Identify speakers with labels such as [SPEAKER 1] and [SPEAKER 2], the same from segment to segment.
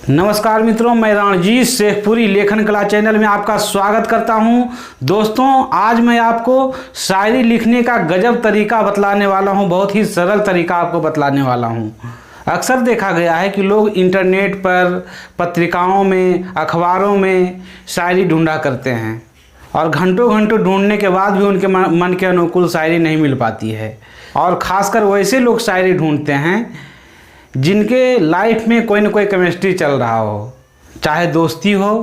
[SPEAKER 1] नमस्कार मित्रों, मैं रणजीत शेखपुरी लेखन कला चैनल में आपका स्वागत करता हूं। दोस्तों, आज मैं आपको शायरी लिखने का गजब तरीका बतलाने वाला हूं। बहुत ही सरल तरीका आपको बतलाने वाला हूं। अक्सर देखा गया है कि लोग इंटरनेट पर, पत्रिकाओं में, अखबारों में शायरी ढूंढा करते हैं और घंटों घंटों ढूंढने के बाद भी उनके मन के अनुकूल शायरी नहीं मिल पाती है। और ख़ासकर वैसे लोग शायरी ढूंढते हैं जिनके लाइफ में कोई ना कोई केमिस्ट्री चल रहा हो, चाहे दोस्ती हो,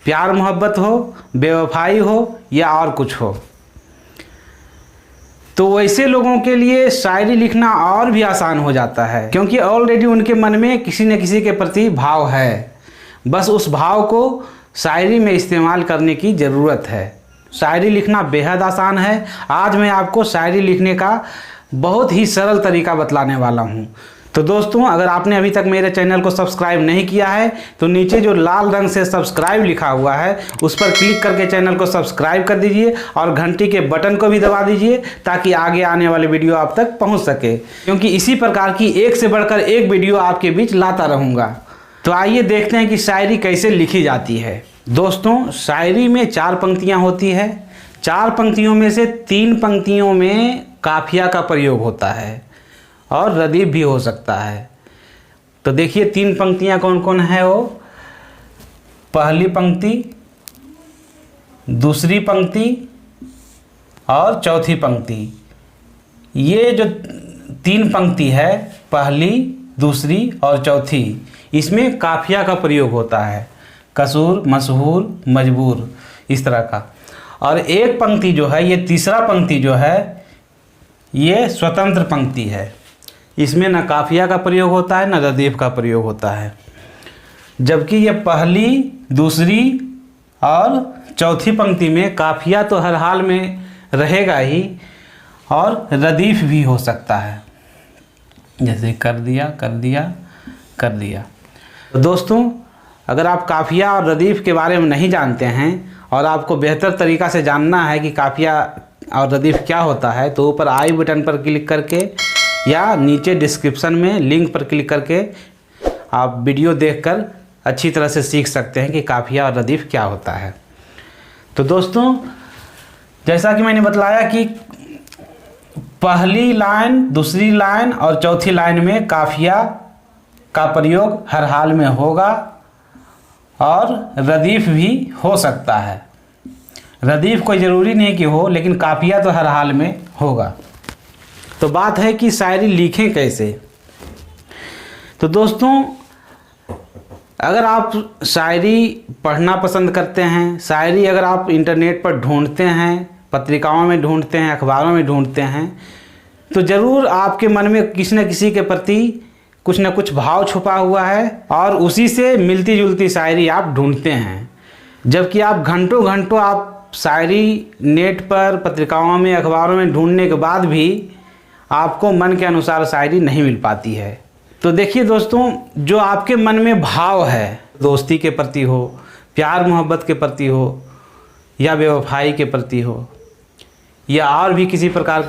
[SPEAKER 1] प्यार मोहब्बत हो, बेवफाई हो या और कुछ हो। तो वैसे लोगों के लिए शायरी लिखना और भी आसान हो जाता है, क्योंकि ऑलरेडी उनके मन में किसी न किसी के प्रति भाव है। बस उस भाव को शायरी में इस्तेमाल करने की ज़रूरत है। शायरी लिखना बेहद आसान है। आज मैं आपको शायरी लिखने का बहुत ही सरल तरीका बतलाने वाला हूँ। तो दोस्तों, अगर आपने अभी तक मेरे चैनल को सब्सक्राइब नहीं किया है तो नीचे जो लाल रंग से सब्सक्राइब लिखा हुआ है उस पर क्लिक करके चैनल को सब्सक्राइब कर दीजिए और घंटी के बटन को भी दबा दीजिए ताकि आगे आने वाले वीडियो आप तक पहुंच सके, क्योंकि इसी प्रकार की एक से बढ़कर एक वीडियो आपके बीच लाता रहूँगा। तो आइए देखते हैं कि शायरी कैसे लिखी जाती है। दोस्तों, शायरी में 4 पंक्तियाँ होती है। 4 पंक्तियों में से 3 पंक्तियों में काफिया का प्रयोग होता है और रदीफ भी हो सकता है। तो देखिए 3 पंक्तियाँ कौन कौन है वो। पहली पंक्ति, दूसरी पंक्ति और चौथी पंक्ति। ये जो 3 पंक्ति है, पहली, दूसरी और चौथी, इसमें काफिया का प्रयोग होता है। कसूर, मशहूर, मजबूर, इस तरह का। और एक पंक्ति जो है, ये तीसरा पंक्ति जो है, ये स्वतंत्र पंक्ति है। इसमें न काफिया का प्रयोग होता है न रदीफ का प्रयोग होता है। जबकि ये पहली, दूसरी और चौथी पंक्ति में काफिया तो हर हाल में रहेगा ही और रदीफ भी हो सकता है, जैसे कर दिया, कर दिया, कर दिया। तो दोस्तों, अगर आप काफिया और रदीफ के बारे में नहीं जानते हैं और आपको बेहतर तरीक़ा से जानना है कि काफिया और रदीफ क्या होता है, तो ऊपर आई बटन पर क्लिक करके या नीचे डिस्क्रिप्शन में लिंक पर क्लिक करके आप वीडियो देखकर अच्छी तरह से सीख सकते हैं कि काफिया और रदीफ क्या होता है। तो दोस्तों, जैसा कि मैंने बतलाया कि पहली लाइन, दूसरी लाइन और चौथी लाइन में काफिया का प्रयोग हर हाल में होगा और रदीफ भी हो सकता है। रदीफ कोई ज़रूरी नहीं कि हो, लेकिन काफिया तो हर हाल में होगा। तो बात है कि शायरी लिखें कैसे। तो दोस्तों, अगर आप शायरी पढ़ना पसंद करते हैं, शायरी अगर आप इंटरनेट पर ढूंढते हैं, पत्रिकाओं में ढूंढते हैं, अखबारों में ढूंढते हैं, तो ज़रूर आपके मन में किसी न किसी के प्रति कुछ न कुछ भाव छुपा हुआ है और उसी से मिलती जुलती शायरी आप ढूंढते हैं। जबकि आप घंटों घंटों आप शायरी नेट पर, पत्रिकाओं में, अखबारों में ढूंढने के बाद भी आपको मन के अनुसार शायरी नहीं मिल पाती है। तो देखिए दोस्तों, जो आपके मन में भाव है, दोस्ती के प्रति हो, प्यार मोहब्बत के प्रति हो या बेवफाई के प्रति हो या और भी किसी प्रकार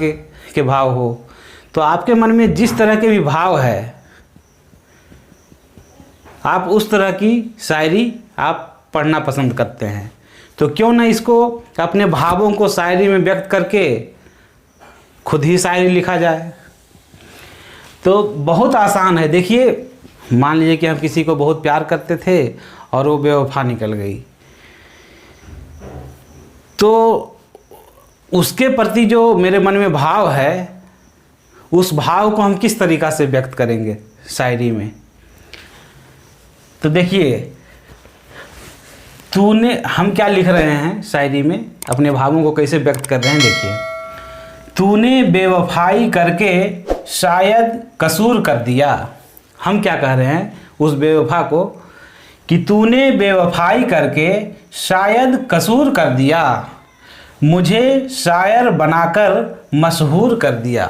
[SPEAKER 1] के भाव हो, तो आपके मन में जिस तरह के भी भाव है, आप उस तरह की शायरी आप पढ़ना पसंद करते हैं। तो क्यों ना इसको, अपने भावों को शायरी में व्यक्त करके खुद ही शायरी लिखा जाए। तो बहुत आसान है। देखिए, मान लीजिए कि हम किसी को बहुत प्यार करते थे और वो बेवफा निकल गई, तो उसके प्रति जो मेरे मन में भाव है, उस भाव को हम किस तरीक़ा से व्यक्त करेंगे शायरी में। तो देखिए, हम क्या लिख रहे हैं शायरी में, अपने भावों को कैसे व्यक्त कर रहे हैं। देखिए, तूने बेवफाई करके शायद कसूर कर दिया। हम क्या कह रहे हैं उस बेवफा को कि तूने बेवफाई करके शायद कसूर कर दिया, मुझे शायर बनाकर मशहूर कर दिया।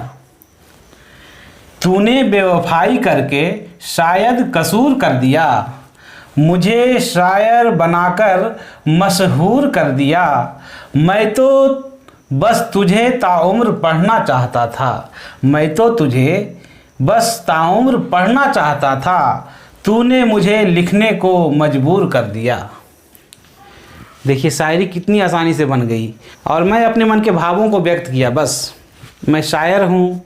[SPEAKER 1] तूने बेवफाई करके शायद कसूर कर दिया, मुझे शायर बनाकर मशहूर कर दिया। मैं तो बस तुझे ताउम्र पढ़ना चाहता था, मैं तो तुझे बस ताउम्र पढ़ना चाहता था। तूने मुझे लिखने को मजबूर कर दिया। देखिए शायरी कितनी आसानी से बन गई और मैं अपने मन के भावों को व्यक्त किया। बस मैं शायर हूँ,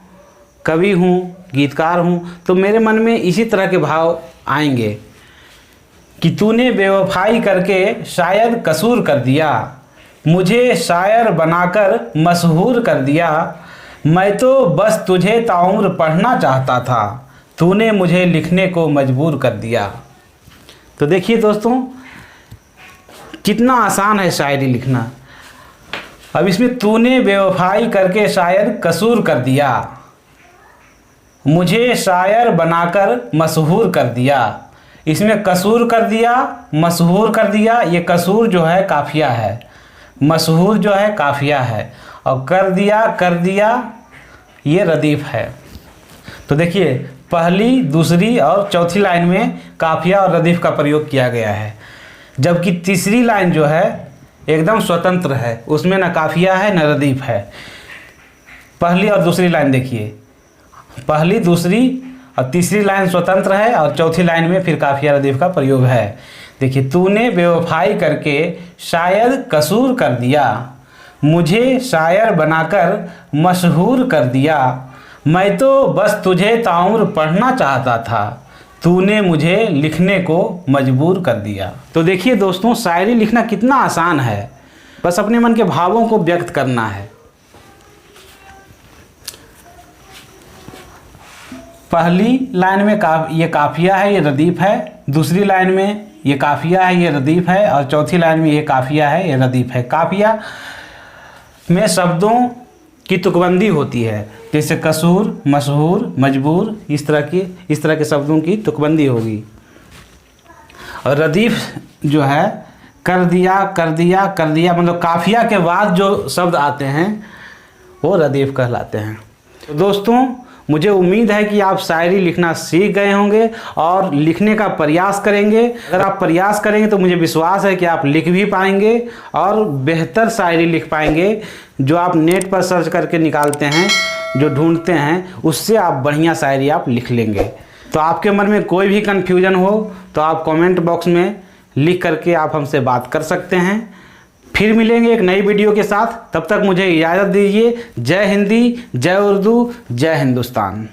[SPEAKER 1] कवि हूँ, गीतकार हूँ, तो मेरे मन में इसी तरह के भाव आएंगे कि तूने बेवफाई करके शायद कसूर कर दिया, मुझे शायर बनाकर मशहूर कर दिया, मैं तो बस तुझे ताउम्र पढ़ना चाहता था, तूने मुझे लिखने को मजबूर कर दिया। तो देखिए दोस्तों कितना आसान है शायरी लिखना। अब इसमें तूने बेवफाई करके शायद कसूर कर दिया, मुझे शायर बनाकर मशहूर कर दिया। इसमें कसूर कर दिया, मशहूर कर दिया, ये कसूर जो है काफिया है, मशहूर जो है काफिया है, और कर दिया ये रदीफ है। तो देखिए पहली, दूसरी और चौथी लाइन में काफिया और रदीफ का प्रयोग किया गया है, जबकि तीसरी लाइन जो है एकदम स्वतंत्र है, उसमें न काफिया है न रदीफ है। पहली और दूसरी लाइन देखिए, पहली, दूसरी और तीसरी लाइन स्वतंत्र है और चौथी लाइन में फिर काफिया रदीफ का प्रयोग है। देखिए तूने बेवफाई करके शायद कसूर कर दिया, मुझे शायर बनाकर मशहूर कर दिया, मैं तो बस तुझे ताउम्र पढ़ना चाहता था, तूने मुझे लिखने को मजबूर कर दिया। तो देखिए दोस्तों शायरी लिखना कितना आसान है, बस अपने मन के भावों को व्यक्त करना है। पहली लाइन में ये काफिया है, ये रदीफ है, दूसरी लाइन में ये काफिया है, ये रदीफ है, और चौथी लाइन में ये काफिया है, ये रदीफ है। काफिया में शब्दों की तुकबंदी होती है, जैसे कसूर, मशहूर, मजबूर, इस तरह के शब्दों की तुकबंदी होगी। और रदीफ जो है कर दिया मतलब काफिया के बाद जो शब्द आते हैं वो रदीफ कहलाते हैं। तो दोस्तों मुझे उम्मीद है कि आप शायरी लिखना सीख गए होंगे और लिखने का प्रयास करेंगे। अगर आप प्रयास करेंगे तो मुझे विश्वास है कि आप लिख भी पाएंगे और बेहतर शायरी लिख पाएंगे। जो आप नेट पर सर्च करके निकालते हैं, जो ढूंढते हैं, उससे आप बढ़िया शायरी आप लिख लेंगे। तो आपके मन में कोई भी कन्फ्यूजन हो तो आप कमेंट बॉक्स में लिख करके आप हमसे बात कर सकते हैं। फिर मिलेंगे एक नई वीडियो के साथ, तब तक मुझे इजाज़त दीजिए। जय हिंदी, जय उर्दू, जय हिंदुस्तान।